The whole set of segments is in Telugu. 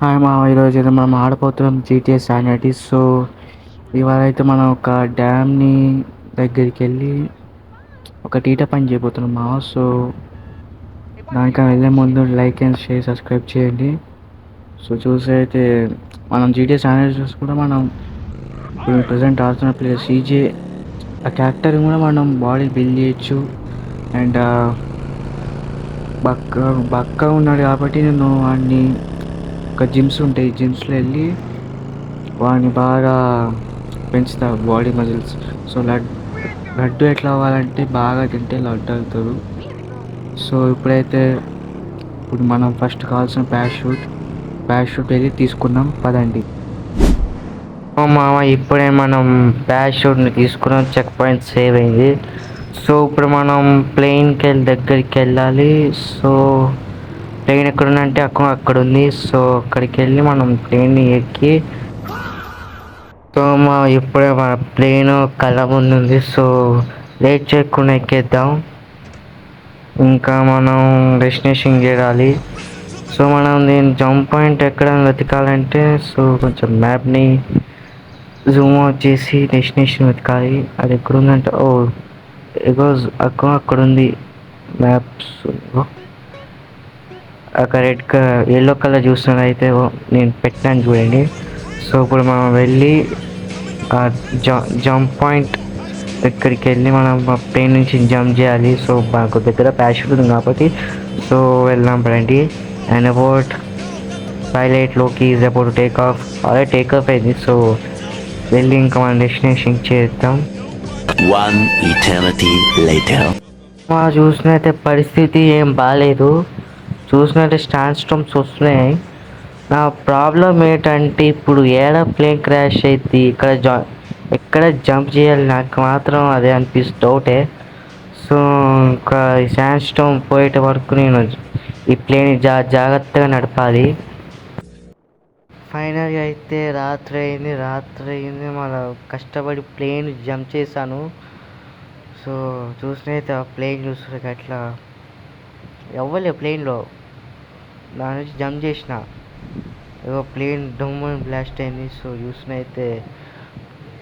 హాయ్ మా ఈరోజు అయితే మనం ఆడబోతున్నాం జీటీఏ శానిటీ. సో ఇవాళ అయితే మనం ఒక డ్యామ్ని దగ్గరికి వెళ్ళి ఒక టీట పని చేయబోతున్నాం మా. సో దానికన్నా వెళ్ళే ముందు లైక్ అండ్ షేర్ సబ్స్క్రైబ్ చేయండి. సో చూసి అయితే మనం జీటీఏ శానిటీస్ కూడా మనం ఇప్పుడు ప్రజెంట్ ఆడుతున్న ప్లేయర్ సీజే ఆ క్యారెక్టర్ కూడా మనం బాడీ బిల్డ్ చేయొచ్చు. అండ్ బక్క బక్క ఉన్నాడు కాబట్టి నేను వాడిని ఒక జిమ్స్ ఉంటాయి, జిమ్స్లో వెళ్ళి వాడిని బాగా పెంచుతా బాడీ మజిల్స్. సో లడ్డు ఎట్లా అవ్వాలంటే బాగా తింటే లడ్డు అవుతారు. సో ఇప్పుడు మనం ఫస్ట్ కావాల్సిన ప్యారాషూట్ వెళ్ళి తీసుకున్నాం పదండి. మామ ఇప్పుడే మనం ప్యారాషూట్ని తీసుకున్నాం, చెక్ పాయింట్ సేవ్ అయింది. సో ఇప్పుడు మనం దగ్గరికి వెళ్ళాలి. సో ప్లేన్ ఎక్కడుందంటే అక్కడ ఉంది. సో అక్కడికి వెళ్ళి మనం ప్లేన్ని ఎక్కి సో ఇప్పుడే మన ప్లేన్ కళ్ళ ముందు ఉంది. సో లేట్ చేయకుండా ఎక్కేద్దాం. ఇంకా మనం డెస్టినేషన్ చేరాలి. సో మనం దీని జంప్ పాయింట్ ఎక్కడ వెతకాలంటే సో కొంచెం మ్యాప్ని జూమ్ అవుట్ చేసి డెస్టినేషన్ వెతకాలి. అది ఎక్కడుందంటే అక్కడ ఉంది మ్యాప్స్. అక్కడ ఎల్లో కలర్ చూస్తున్నదైతే నేను పెట్టాను చూడండి. సో ఇప్పుడు మనం వెళ్ళి ఆ జంప్ పాయింట్ దగ్గరికి వెళ్ళి మనం ప్లేన్ నుంచి జంప్ చేయాలి. సో మాకు దగ్గర ప్యారాషూట్ ఉంది కాబట్టి సో వెళ్దాం రండి. అండ్ అబౌట్ పైలట్ లోకి ఈజ్ అబౌట్ టేక్ ఆఫ్. అదే టేక్ ఆఫ్ అయింది. సో వెళ్ళి ఇంకా మన డెస్టినేషన్ చేద్దాం. చూసినైతే పరిస్థితి ఏం బాగాలేదు. చూసినట్టే స్టాండ్ స్టోమ్స్ వస్తున్నాయి. నా ప్రాబ్లం ఏంటంటే ఇప్పుడు ప్లేన్ క్రాష్ అయితే ఎక్కడ జంప్ చేయాలి నాకు మాత్రం అదే డౌటే. సో ఇంకా ఈ శాండ్ స్టోమ్ పోయేట వరకు నేను ఈ ప్లేన్ జాగ్రత్తగా నడపాలి. ఫైనల్గా అయితే రాత్రి అయింది మళ్ళీ కష్టపడి ప్లేన్ జంప్ చేశాను. సో చూసినైతే ఆ ప్లేన్ చూస్తున్నారు అట్లా ఎవ్వలే ప్లేన్లో దాని నుంచి జంప్ చేసిన ప్లేన్ డొమ్మని బ్లాస్ట్ అయింది. సో చూసినైతే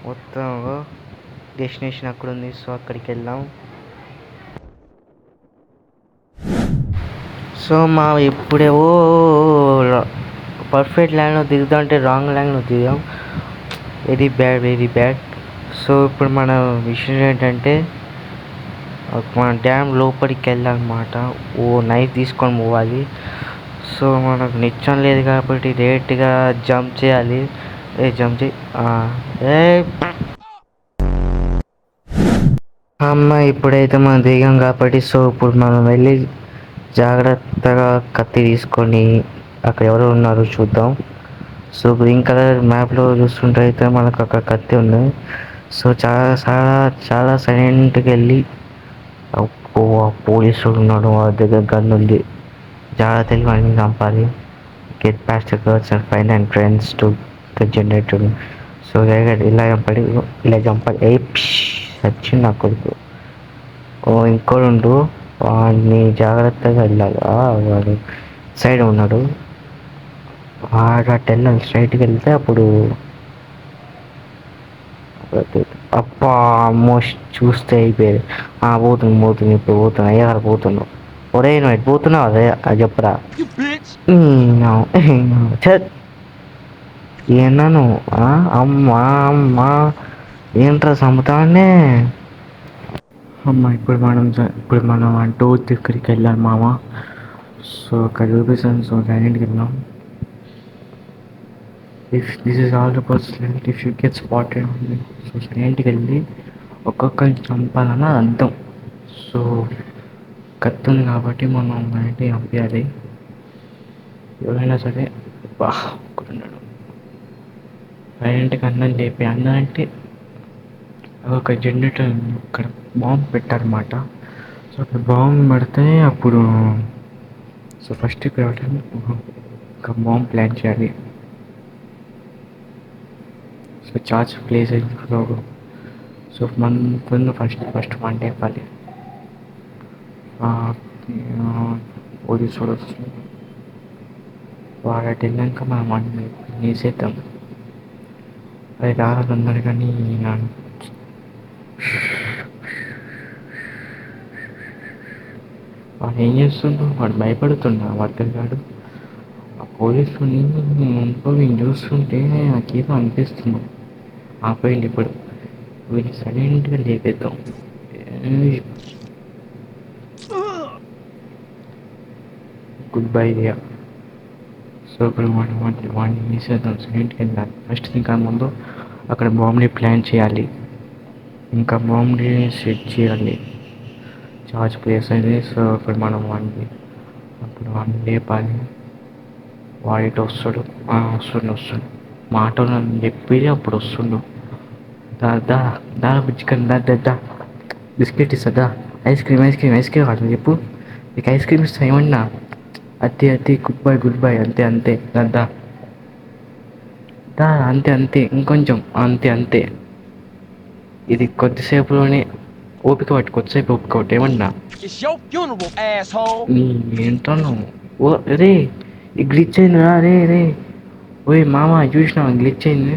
మొత్తం డెస్టినేషన్ అక్కడ ఉంది. సో అక్కడికి వెళ్దాం. సో ఇప్పుడేవో పర్ఫెక్ట్ ల్యాండ్లో దిగుదాం రాంగ్ ల్యాండ్లో దిగాం. Very bad. సో ఇప్పుడు మన విషయం ఏంటంటే మన డ్యామ్ లోపలికి వెళ్ళాలన్నమాట. నైఫ్ తీసుకొని పోవాలి. సో మనకు నిత్యం లేదు కాబట్టి డైరెక్ట్గా జంప్ చేయాలి. జంప్ చేయి. ఇప్పుడైతే మనం దిగాం కాబట్టి సో ఇప్పుడు మనం వెళ్ళి జాగ్రత్తగా కత్తి తీసుకొని అక్కడ ఎవరు ఉన్నారో చూద్దాం. సో గ్రీన్ కలర్ మ్యాప్లో చూస్తుంటే అయితే మనకు అక్కడ కత్తి ఉంది. సో చాలా సైలెంట్గా వెళ్ళి పోలీసుడు ఉన్నాడు, వాడి దగ్గర గన్ ఉంది, జాగ్రత్తగా వాడిని చంపాలి. Get past the girls and find entrance to the generator. So ఇలా చంపాలి. సచ్చింది నా కొడుకు. ఇంకోడు ఉండు, వాడిని జాగ్రత్తగా వెళ్ళాలి. వాడు సైడ్ ఉన్నాడు. వాడు అటు వెళ్ళాలి. స్ట్రైట్కి వెళ్తే అప్పుడు ఆల్మోస్ట్ చూస్తే అయిపోయేది. పోతుంది ఇప్పుడు పోతున్నా. అయ్యగారు పోతున్నావు. ఒరే నువ్వు ఎటు పోతున్నావు? అదే అది చెప్పరా. ఏనాను అమ్మా ఏంట్రా చంపుతానే. ఇప్పుడు మనం ఆ డోర్ దగ్గరికి వెళ్ళాలి మామ. సో అక్కడ చూపిస్తాను. సో సైలెంట్కి వెళ్దాం. This is all the possibility if you get spotted. So సైలెంట్కి వెళ్ళి ఒక్కొక్కరిని చంపాలన్న అర్థం. సో కత్తుంది కాబట్టి మనం అంటే చంపేయాలి. ఎవరైనా సరే ఒకడున్నాడు సైలెంట్గా అన్నం లేపి. అన్నం అంటే ఒక జనరేటర్ అక్కడ బాంబు పెట్టారన్నమాట. సో అక్కడ బాంబు పెడితే అప్పుడు సో ఫస్ట్ ఇక్కడ ఒక బాంబు ప్లాన్ చేయాలి. సో చార్జ్ ప్లేస్ అయింది. సో మన ఫస్ట్ మంట ఇవ్వాలి. పోలీసు వస్తుంది. వాడు అటు వెళ్ళాక మనం వాడిని వేసేద్దాం. అది రాదన్నారు కానీ వాడు ఏం చేస్తుండు, వాడు భయపడుతుండ వర్కర్ గాడు. ఆ పోలీసుని వీళ్ళు చూస్తుంటే నాకేదో అనిపిస్తుంది. ఆపేయండి ఇప్పుడు, వీళ్ళు సైలెంట్గా లేపేద్దాం. Good bye Riya. సో ఇప్పుడు వాడిని వేసేద్దాం, సైలెంట్కి వెళ్ళాలి. ఫస్ట్ ఇంకా ముందు అక్కడ బాంబుని ప్లాన్ చేయాలి, ఇంకా బాంబుని సెట్ చేయాలి. చార్జ్ ప్లేస్ అయింది. సో ఇప్పుడు మనం వాడిని లేపాలి. వాడితో వస్తాడు, వస్తుండు మా ఆటోలో చెప్పేది అప్పుడు వస్తుండు. దా దా బుజ్జికన్ దా బిస్కెట్ ఇస్తుందా, ఐస్ క్రీమ్ కాదు చెప్పు, నీకు ఐస్ క్రీమ్ ఇస్తా ఏమన్నా. అతి గుడ్ బై అంతే దా అంతే ఇంకొంచెం అంతే. ఇది కొద్దిసేపులోనే ఓపిక పట్టు, కొద్దిసేపు ఓపిక పట్టు ఏమన్నా. నీ ఏంటో ఓ రే, ఈ గ్లిచ్ అయిందిరా రే. ఓయ్ మామ చూసినావా గ్లిచ్ అయింది.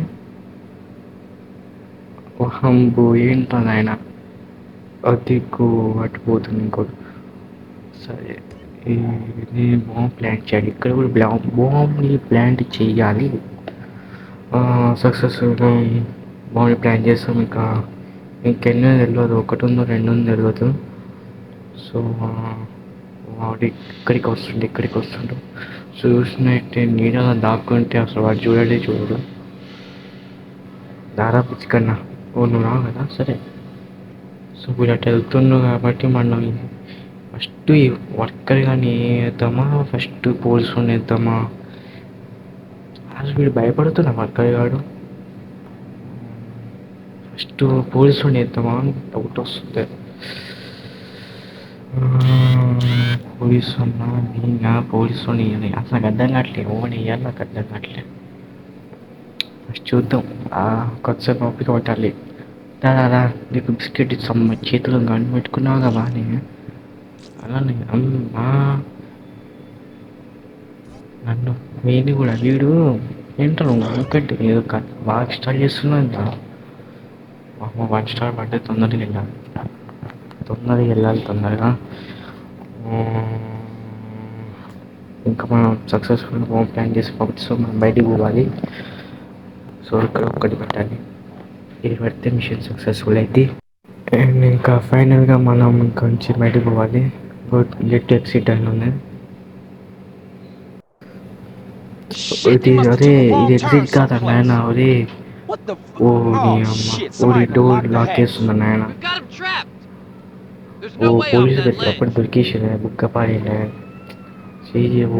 ఓహంబో ఏంటో నాయన, అదికు అటుపోతుంది ఇంకోటి. సరే ఇది బాంబు ప్లాంట్ చేయాలి, ఇక్కడ కూడా బాంబుని ప్లాంట్ చేయాలి. సక్సెస్ఫుల్గా బాంబుని ప్లాంట్ చేస్తాం. ఇంకెన్నో తెలియదు, ఒకటి ఉందో రెండు ఉందో తెలియదు. సో వాడు ఇక్కడికి వస్తుండు. చూసినట్టే నీడలో దాక్కుంటే అసలు వాడు చూడడు. దాదాపు చికన్నా నువ్వు రావు కదా, సరే. సో వీళ్ళు అటు వెళ్తుండ్రు కాబట్టి మనం ఫస్ట్ ఈ వర్కర్ కానీ వేద్దామా, ఫస్ట్ పోలీసు వేద్దామా. అసలు వీడు భయపడుతున్నా వర్కర్ గాడు. ఫస్ట్ పోలీసు వేద్దామా అని డౌట్ వస్తుంది. పోలీసు పోలీసు అసలు నాకు అర్థం కావట్లేదు, ఓన్ వేయాలి, నాకు అర్థం కావట్లేదు. ఫస్ట్ చూద్దాం, కొద్దిసేపు ఓపిక పట్టాలి. రా నీకు బిస్కెట్ ఇస్తాం, చేతిలో గన్ను పెట్టుకున్నావు కదా నేను అలానే అమ్మా. నన్ను వీడిని కూడా వీడు ఏంటో ఒకటి ఏదో బాగా స్టార్ట్ చేస్తున్నా. అమ్మ 1 స్టార్ పడ్డే, తొందరగా వెళ్ళాలి తొందరగా. ఇంకా మనం సక్సెస్ఫుల్గా హోమ్ ప్లాన్ చేసి పంపిస్తాం, మనం బయటికి పోవాలి. సో ఇక్కడ ఒక్కటి పెట్టాలి, ఇది పెడితే మిషన్ సక్సెస్ఫుల్ అయితే. అండ్ ఇంకా ఫైనల్గా మనం ఇంకొంచెం బయటకు పోవాలి. గెట్ ఎక్సిట్ అని ఉంది. అరే ఇది ఎగ్జిట్ కాదా నాయన, ఒరే ఓ నీ అమ్మ, ఓడి డోర్ లాక్ చేస్తున్నా నాయన. ఓ పోలీసు అప్పుడు దొరికేసిలే, బుక్క పారేలే.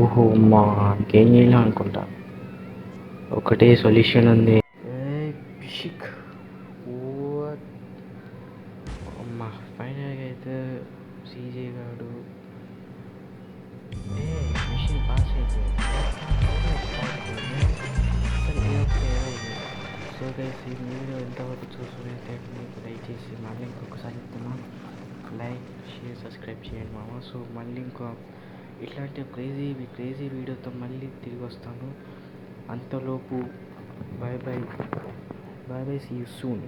ఓహో అమ్మా, ఇంకేం చేయలేం అనుకుంటా, ఒకటే సొల్యూషన్ ఉంది. అమ్మా ఫైనల్గా అయితే సీజే గాడు మిషన్ పాస్ అయిపోయింది. సో గైస్ ఈ వీడియో ఎంతవరకు చూసుకునేస్తే మీకు దయచేసి మళ్ళీ ఇంకొకసారి చెప్తున్నా, లైక్ షేర్ సబ్స్క్రైబ్ చేయండి మామ. సో మళ్ళీ ఇట్లాంటి క్రేజీ వీడియోతో మళ్ళీ తిరిగి వస్తాను. అంతలోపు బాయ్ సీ యూ సూన్.